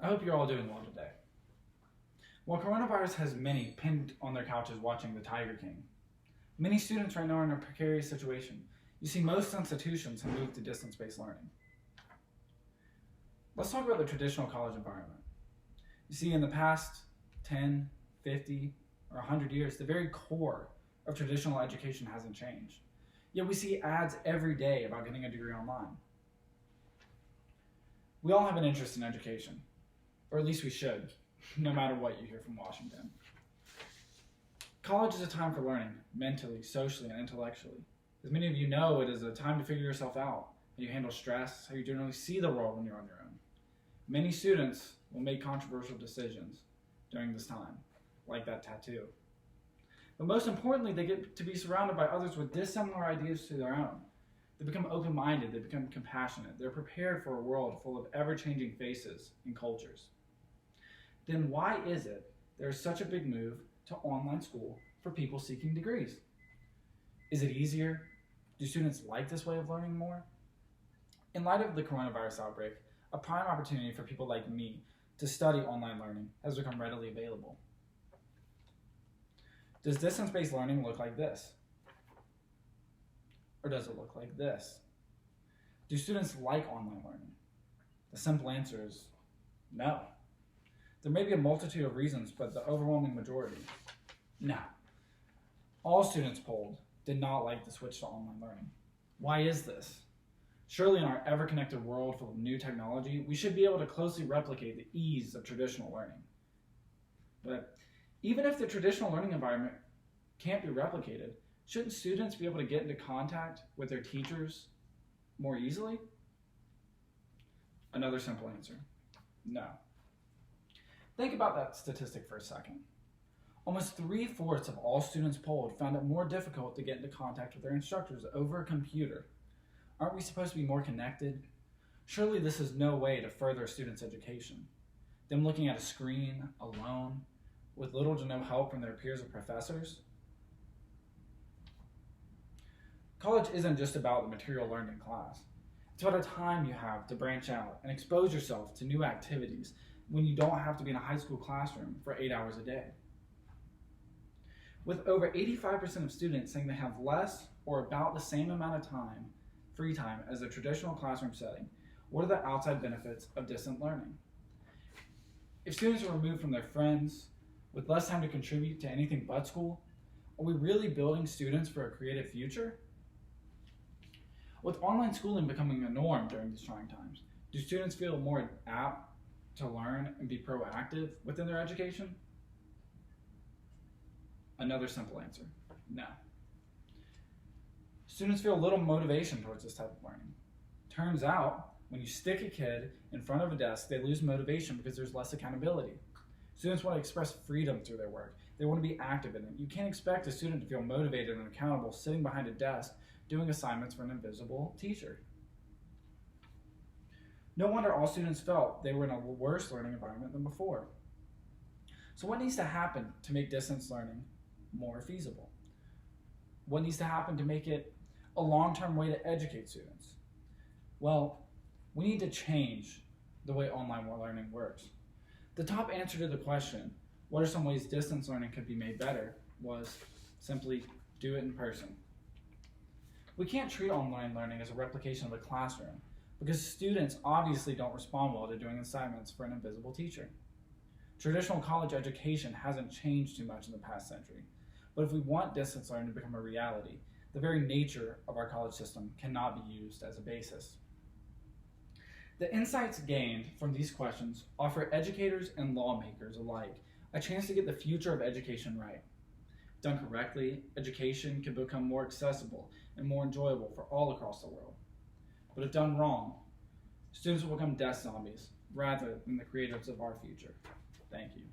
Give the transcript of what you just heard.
I hope you're all doing well today. While coronavirus has many pinned on their couches watching The Tiger King, many students right now are in a precarious situation. You see, most institutions have moved to distance-based learning. Let's talk about the traditional college environment. You see, in the past 10, 50, or 100 years, the very core of traditional education hasn't changed. Yet we see ads every day about getting a degree online. We all have an interest in education, or at least we should, no matter what you hear from Washington. College is a time for learning, mentally, socially, and intellectually. As many of you know, it is a time to figure yourself out, how you handle stress, how you generally see the world when you're on your own. Many students will make controversial decisions during this time, like that tattoo. But most importantly, they get to be surrounded by others with dissimilar ideas to their own. They become open-minded, they become compassionate, they're prepared for a world full of ever-changing faces and cultures. Then why is it there is such a big move to online school for people seeking degrees? Is it easier? Do students like this way of learning more? In light of the coronavirus outbreak, a prime opportunity for people like me to study online learning has become readily available. Does distance-based learning look like this? Or does it look like this? Do students like online learning? The simple answer is no. There may be a multitude of reasons, but the overwhelming majority, no. All students polled did not like the switch to online learning. Why is this? Surely in our ever-connected world full of new technology, we should be able to closely replicate the ease of traditional learning. But even if the traditional learning environment can't be replicated, shouldn't students be able to get into contact with their teachers more easily? Another simple answer, no. Think about that statistic for a second. Almost 3/4 of all students polled found it more difficult to get into contact with their instructors over a computer. Aren't we supposed to be more connected? Surely this is no way to further a student's education. Them looking at a screen, alone, with little to no help from their peers or professors? College isn't just about the material learned in class. It's about a time you have to branch out and expose yourself to new activities when you don't have to be in a high school classroom for 8 hours a day. With over 85% of students saying they have less or about the same amount of time, free time, as a traditional classroom setting, what are the outside benefits of distant learning? If students are removed from their friends, with less time to contribute to anything but school, are we really building students for a creative future? With online schooling becoming a norm during these trying times, do students feel more apt to learn and be proactive within their education? Another simple answer, no. Students feel little motivation towards this type of learning. Turns out, when you stick a kid in front of a desk, they lose motivation because there's less accountability. Students want to express freedom through their work. They want to be active in it. You can't expect a student to feel motivated and accountable sitting behind a desk doing assignments for an invisible teacher. No wonder all students felt they were in a worse learning environment than before. So what needs to happen to make distance learning more feasible? What needs to happen to make it a long-term way to educate students? Well, we need to change the way online learning works. The top answer to the question, what are some ways distance learning could be made better, was simply do it in person. We can't treat online learning as a replication of a classroom because students obviously don't respond well to doing assignments for an invisible teacher. Traditional college education hasn't changed too much in the past century, but if we want distance learning to become a reality, the very nature of our college system cannot be used as a basis. The insights gained from these questions offer educators and lawmakers alike a chance to get the future of education right. Done correctly, education can become more accessible and more enjoyable for all across the world. But if done wrong, students will become desk zombies rather than the creators of our future. Thank you.